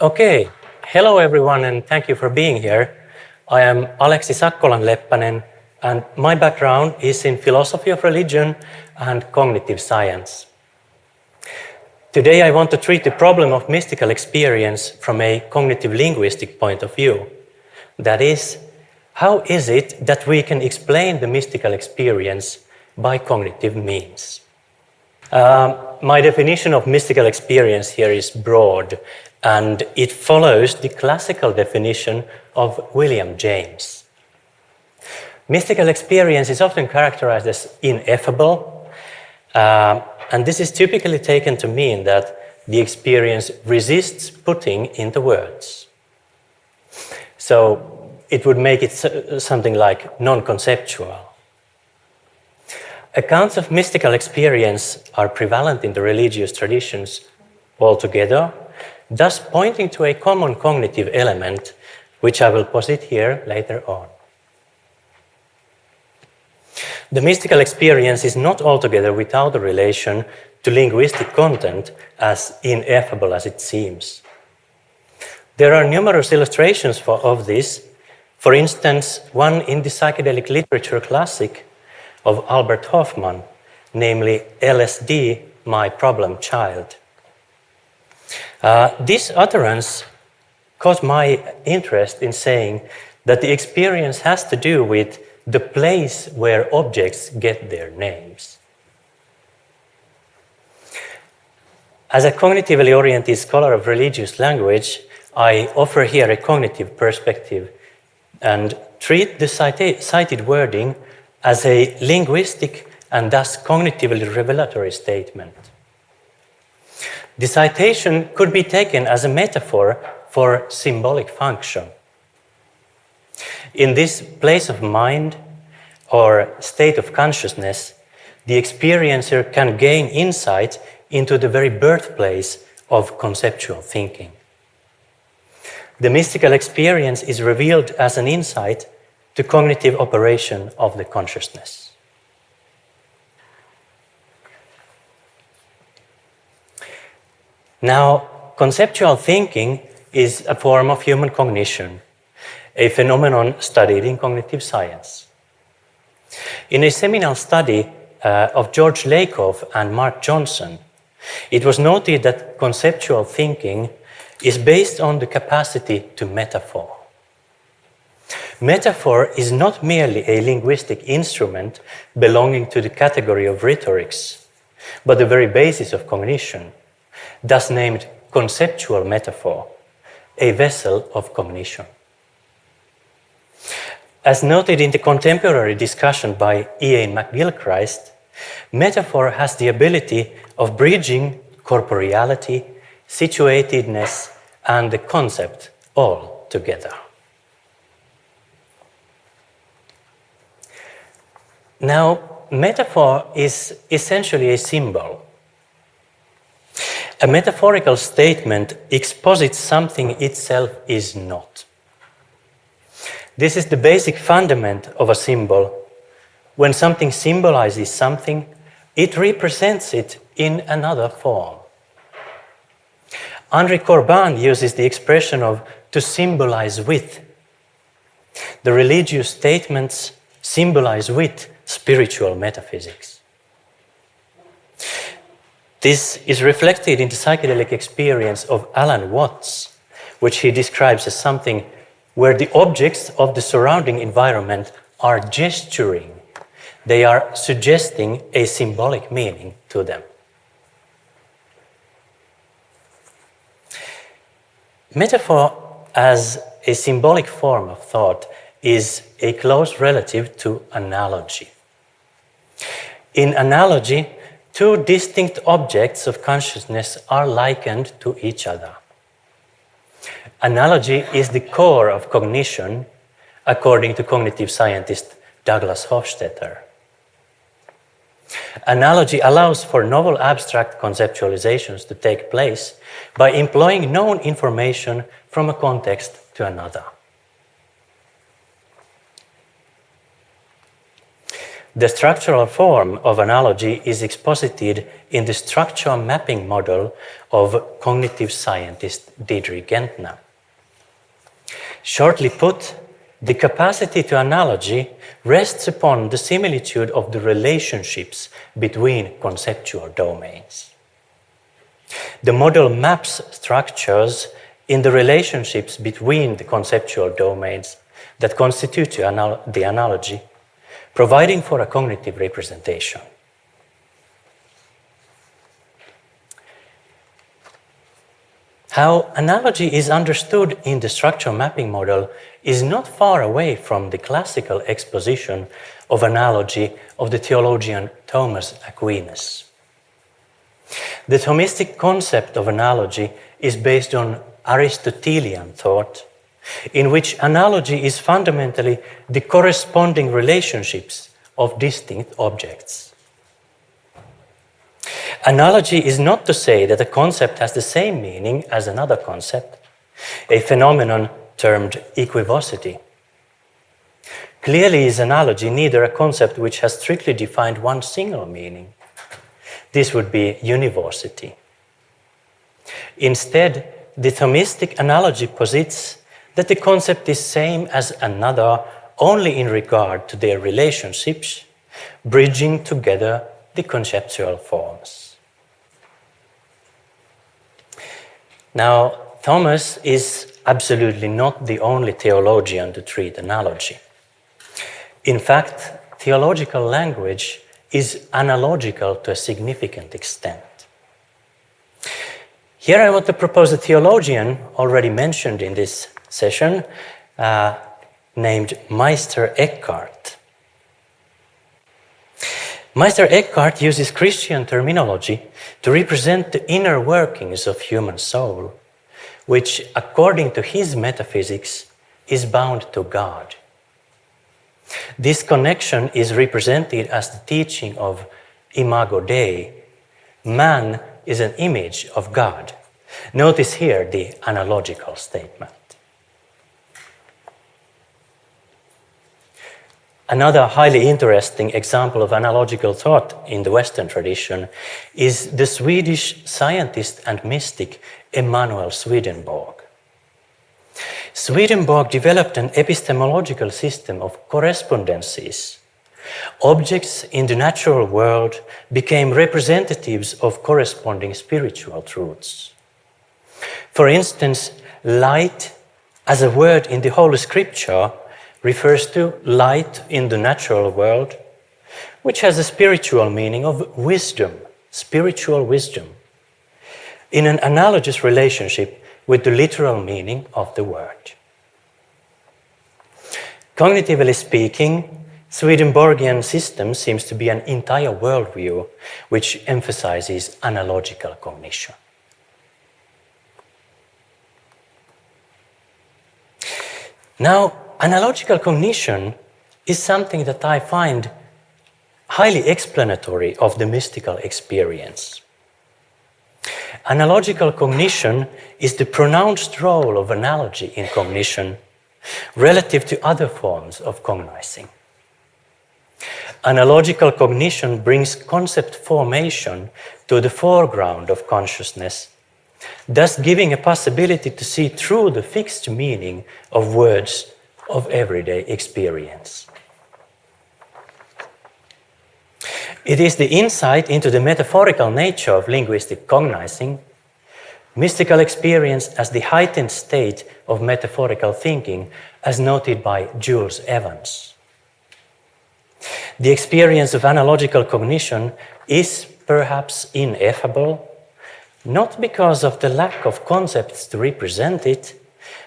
Okay, hello everyone and thank you for being here. I am Aleksi Sakkolan-Leppänen and my background is in philosophy of religion and cognitive science. Today I want to treat the problem of mystical experience from a cognitive-linguistic point of view. That is, how is it that we can explain the mystical experience by cognitive means? My definition of mystical experience here is broad, and it follows the classical definition of William James. Mystical experience is often characterized as ineffable, and this is typically taken to mean that the experience resists putting into words. So it would make it something like non-conceptual. Accounts of mystical experience are prevalent in the religious traditions altogether, thus pointing to a common cognitive element, which I will posit here later on. The mystical experience is not altogether without a relation to linguistic content, as ineffable as it seems. There are numerous illustrations of this, for instance, one in the psychedelic literature classic of Albert Hofmann, namely LSD, My Problem Child. This utterance caught my interest in saying that the experience has to do with the place where objects get their names. As a cognitively oriented scholar of religious language, I offer here a cognitive perspective and treat the cited wording as a linguistic and thus cognitively revelatory statement. The citation could be taken as a metaphor for symbolic function. In this place of mind or state of consciousness, the experiencer can gain insight into the very birthplace of conceptual thinking. The mystical experience is revealed as an insight to cognitive operation of the consciousness. Now, conceptual thinking is a form of human cognition, a phenomenon studied in cognitive science. In a seminal study of George Lakoff and Mark Johnson, it was noted that conceptual thinking is based on the capacity to metaphor. Metaphor is not merely a linguistic instrument belonging to the category of rhetorics, but the very basis of cognition, thus named conceptual metaphor, a vessel of cognition. As noted in the contemporary discussion by Ian McGilchrist, metaphor has the ability of bridging corporeality, situatedness, and the concept all together. Now, metaphor is essentially a symbol. A metaphorical statement exposits something itself is not. This is the basic fundament of a symbol. When something symbolizes something, it represents it in another form. Henri Corbin uses the expression of to symbolize with. The religious statements symbolize with spiritual metaphysics. This is reflected in the psychedelic experience of Alan Watts, which he describes as something where the objects of the surrounding environment are gesturing. They are suggesting a symbolic meaning to them. Metaphor as a symbolic form of thought is a close relative to analogy. In analogy, two distinct objects of consciousness are likened to each other. Analogy is the core of cognition, according to cognitive scientist Douglas Hofstadter. Analogy allows for novel abstract conceptualizations to take place by employing known information from a context to another. The structural form of analogy is exposited in the structure mapping model of cognitive scientist Dietrich Gentner. Shortly put, the capacity to analogy rests upon the similitude of the relationships between conceptual domains. The model maps structures in the relationships between the conceptual domains that constitute the analogy, providing for a cognitive representation. How analogy is understood in the structure mapping model is not far away from the classical exposition of analogy of the theologian Thomas Aquinas. The Thomistic concept of analogy is based on Aristotelian thought, in which analogy is fundamentally the corresponding relationships of distinct objects. Analogy is not to say that a concept has the same meaning as another concept, a phenomenon termed equivocity. Clearly is analogy neither a concept which has strictly defined one single meaning. This would be univocity. Instead, the Thomistic analogy posits that the concept is same as another only in regard to their relationships, bridging together the conceptual forms. Now, Thomas is absolutely not the only theologian to treat analogy. In fact, theological language is analogical to a significant extent. Here I want to propose a theologian already mentioned in this session, named Meister Eckhart. Meister Eckhart uses Christian terminology to represent the inner workings of human soul, which, according to his metaphysics, is bound to God. This connection is represented as the teaching of Imago Dei. Man is an image of God. Notice here the analogical statement. Another highly interesting example of analogical thought in the Western tradition is the Swedish scientist and mystic Emanuel Swedenborg. Swedenborg developed an epistemological system of correspondences. Objects in the natural world became representatives of corresponding spiritual truths. For instance, light as a word in the Holy Scripture refers to light in the natural world, which has a spiritual meaning of wisdom, spiritual wisdom, in an analogous relationship with the literal meaning of the word. Cognitively speaking, Swedenborgian system seems to be an entire worldview which emphasizes analogical cognition. Now, analogical cognition is something that I find highly explanatory of the mystical experience. Analogical cognition is the pronounced role of analogy in cognition relative to other forms of cognizing. Analogical cognition brings concept formation to the foreground of consciousness, thus giving a possibility to see through the fixed meaning of words of everyday experience. It is the insight into the metaphorical nature of linguistic cognizing, mystical experience as the heightened state of metaphorical thinking, as noted by Jules Evans. The experience of analogical cognition is perhaps ineffable, not because of the lack of concepts to represent it,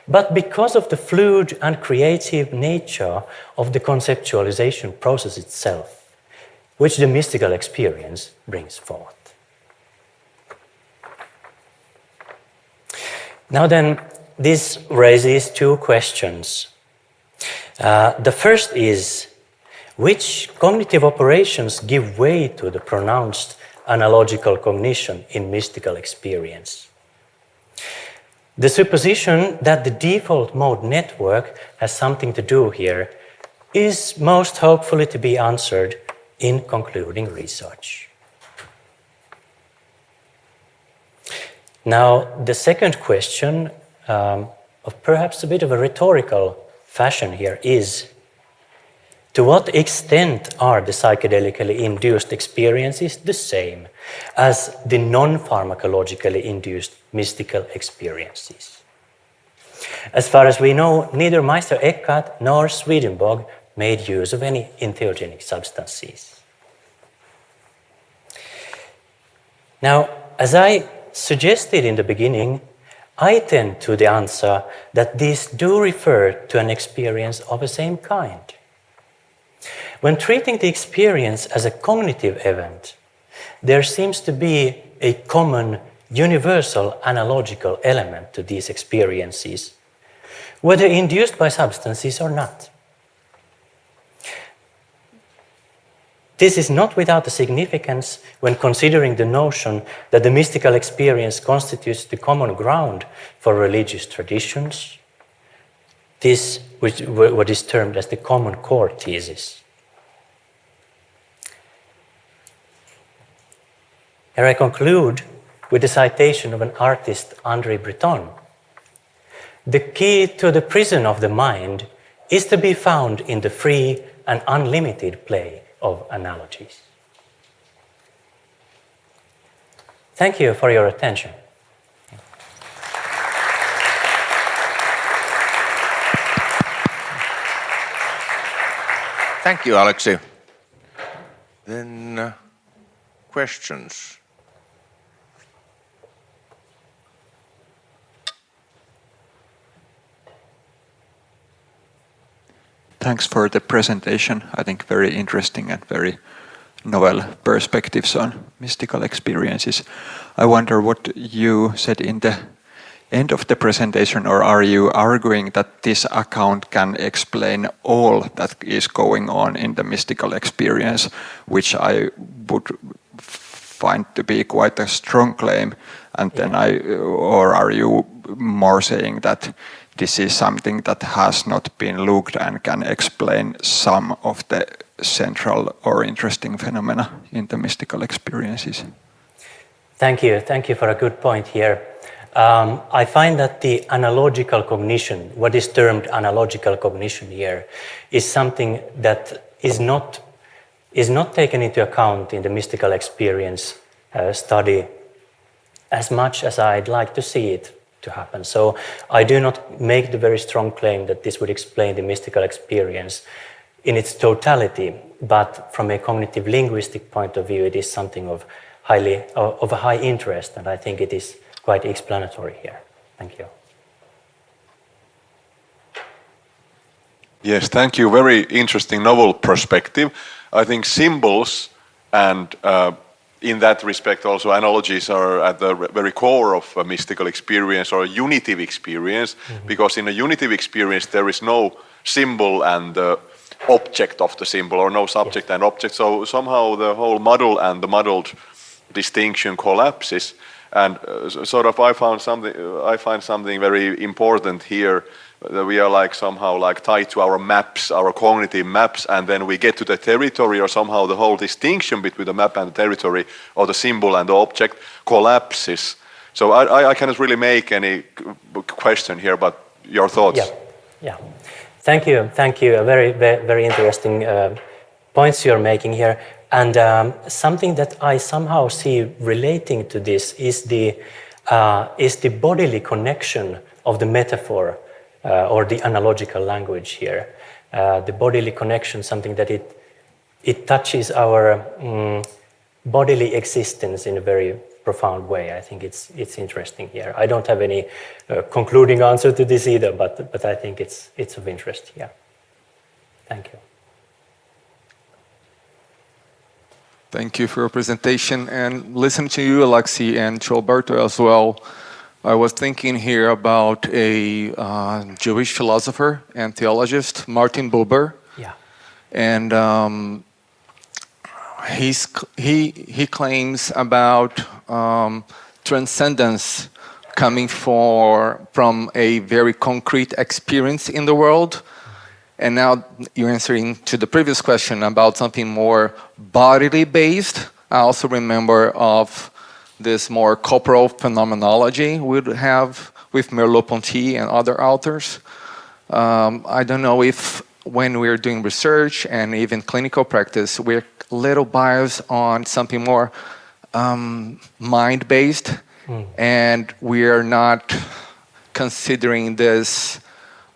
but because of the fluid and creative nature of the conceptualization process itself, which the mystical experience brings forth. Now then, this raises two questions. The first is, which cognitive operations give way to the pronounced analogical cognition in mystical experience? The supposition that the default mode network has something to do here is most hopefully to be answered in concluding research. Now, the second question, of perhaps a bit of a rhetorical fashion here, is to what extent are the psychedelically induced experiences the same as the non-pharmacologically induced mystical experiences? As far as we know, neither Meister Eckhart nor Swedenborg made use of any entheogenic substances. Now, as I suggested in the beginning, I tend to the answer that these do refer to an experience of the same kind. When treating the experience as a cognitive event, there seems to be a common, universal, analogical element to these experiences, whether induced by substances or not. This is not without a significance when considering the notion that the mystical experience constitutes the common ground for religious traditions. This, what is termed as the common core thesis. Here I conclude with a citation of an artist, André Breton. The key to the prison of the mind is to be found in the free and unlimited play of analogies. Thank you for your attention. Thank you, Aleksi. Then questions. Thanks for the presentation. I think very interesting and very novel perspectives on mystical experiences. I wonder what you said in the end of the presentation, or are you arguing that this account can explain all that is going on in the mystical experience, which I would find to be quite a strong claim, and then or are you more saying that this is something that has not been looked and can explain some of the central or interesting phenomena in the mystical experiences? Thank you for a good point here. I find that the analogical cognition, what is termed analogical cognition here, is something that is not taken into account in the mystical experience study as much as I'd like to see it to happen. So I do not make the very strong claim that this would explain the mystical experience in its totality, but from a cognitive linguistic point of view, it is something of a high interest, and I think it is quite explanatory here. Thank you. Yes, thank you. Very interesting, novel perspective. I think symbols and in that respect also analogies are at the very core of a mystical experience or a unitive experience, because in a unitive experience there is no symbol and the object of the symbol, or no subject and object. So somehow the whole muddle and the muddled distinction collapses. And I find something very important here, that we are like somehow like tied to our maps, our cognitive maps, and then we get to the territory, or somehow the whole distinction between the map and the territory, or the symbol and the object, collapses. So I cannot really make any question here, but your thoughts? Yeah. Thank you. A very interesting points you're making here. And something that I somehow see relating to this is the bodily connection of the metaphor or the analogical language here. The bodily connection, something that it touches our bodily existence in a very profound way. I think it's interesting here. I don't have any concluding answer to this either, but I think it's of interest here. Thank you. Thank you for your presentation, and listening to you, Aleksi, and to Alberto as well. I was thinking here about a Jewish philosopher and theologist, Martin Buber. Yeah. And he claims about transcendence coming from a very concrete experience in the world, And now you're answering to the previous question about something more bodily based. I also remember of this more corporal phenomenology we'd have with Merleau-Ponty and other authors. I don't know if when we're doing research and even clinical practice, we're a little biased on something more mind-based, and we're not considering this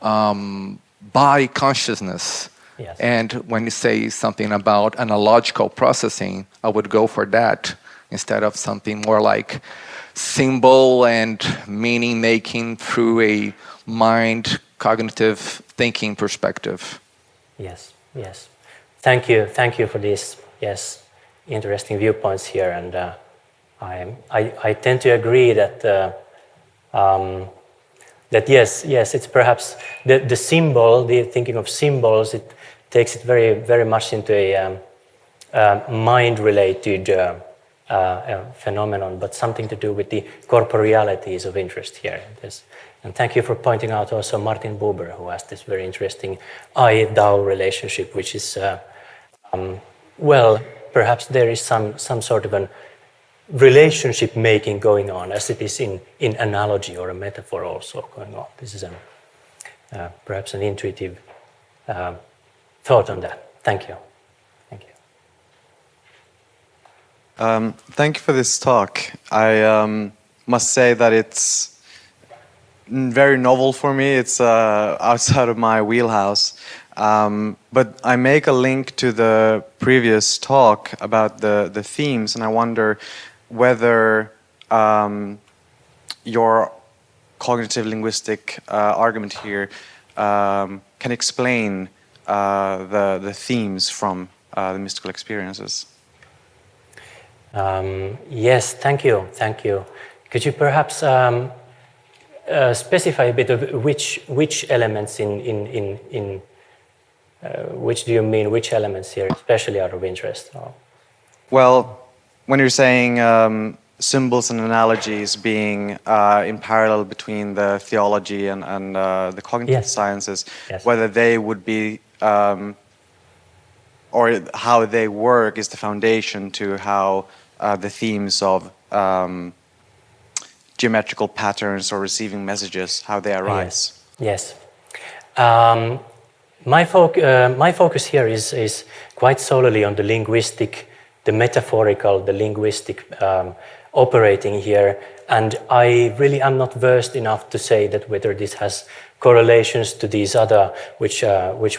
body consciousness. Yes. And when you say something about analogical processing, I would go for that instead of something more like symbol and meaning making through a mind cognitive thinking perspective. Yes, yes. Thank you for these, yes, interesting viewpoints here. And I tend to agree that that yes, it's perhaps the symbol, the thinking of symbols, it takes it very, very much into a mind-related phenomenon, but something to do with the corporeality is of interest here. And thank you for pointing out also Martin Buber, who has this very interesting I-Thou relationship, which is, well, perhaps there is some sort of an relationship making going on, as it is in analogy or a metaphor also going on. This is perhaps an intuitive thought on that. Thank you. Thank you. Thank you for this talk. I must say that it's very novel for me. It's outside of my wheelhouse. But I make a link to the previous talk about the themes, and I wonder whether your cognitive linguistic argument here can explain the themes from the mystical experiences. Yes, thank you. Could you perhaps specify a bit of which elements in which do you mean, which elements here especially are of interest? Well, when you're saying symbols and analogies being in parallel between the theology and the cognitive sciences, whether they would be or how they work is the foundation to how the themes of geometrical patterns or receiving messages, how they arise. Yes. My focus here is quite solely on the linguistic, the metaphorical, the linguistic operating here, and I really am not versed enough to say that whether this has correlations to these other, which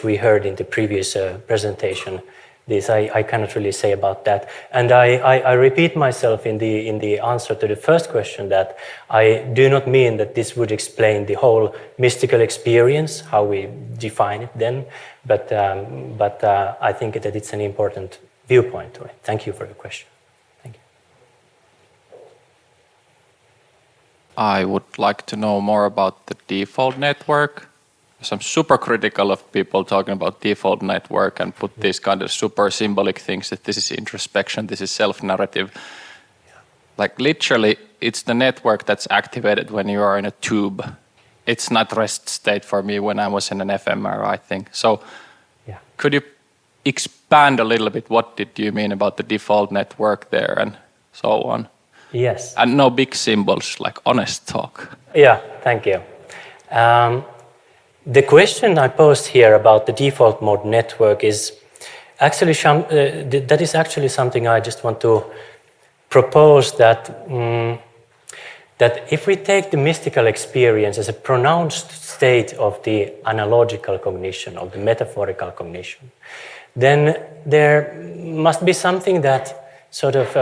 we heard in the previous presentation. This I cannot really say about that, and I repeat myself in the answer to the first question that I do not mean that this would explain the whole mystical experience, how we define it then, but I think that it's an important viewpoint to it. Thank you for the question. Thank you. I would like to know more about the default network. I'm super critical of people talking about default network and put these kind of super symbolic things that this is introspection, this is self-narrative. Like literally, it's the network that's activated when you are in a tube. It's not rest state for me when I was in an fMRI, I think. So could you expand a little bit, what did you mean about the default network there and so on? Yes. And no big symbols, like honest talk. Yeah, thank you. The question I posed here about the default mode network is actually that is actually something I just want to propose that that if we take the mystical experience as a pronounced state of the analogical cognition, of the metaphorical cognition, then there must be something that sort of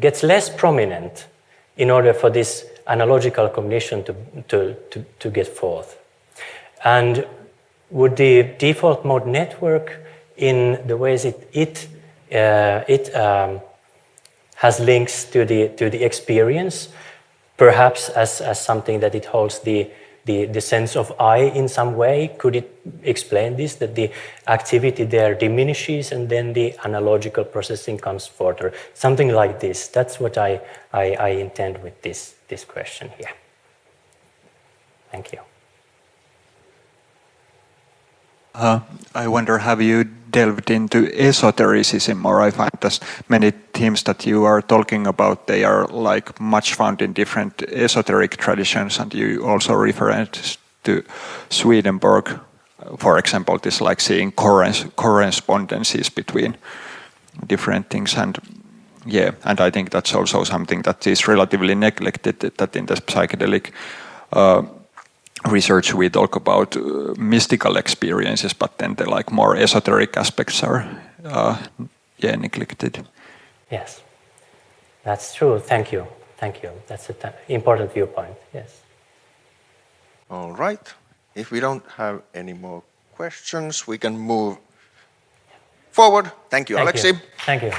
gets less prominent in order for this analogical cognition to get forth. And would the default mode network, in the ways it has links to the experience, perhaps as something that it holds the sense of I in some way, could it explain this, that the activity there diminishes and then the analogical processing comes forth, or something like this? That's what I intend with this question here. Thank you. I wonder, have you delved into esotericism, or I find that many themes that you are talking about, they are like much found in different esoteric traditions, and you also refer to Swedenborg, for example, this like seeing correspondences between different things, and yeah, and I think that's also something that is relatively neglected, that in the psychedelic research we talk about mystical experiences, but then the like more esoteric aspects are neglected. Yes, that's true. Thank you. Thank you. That's an important viewpoint. Yes. All right. If we don't have any more questions, we can move forward. Thank you, Thank Aleksi. you. Thank you.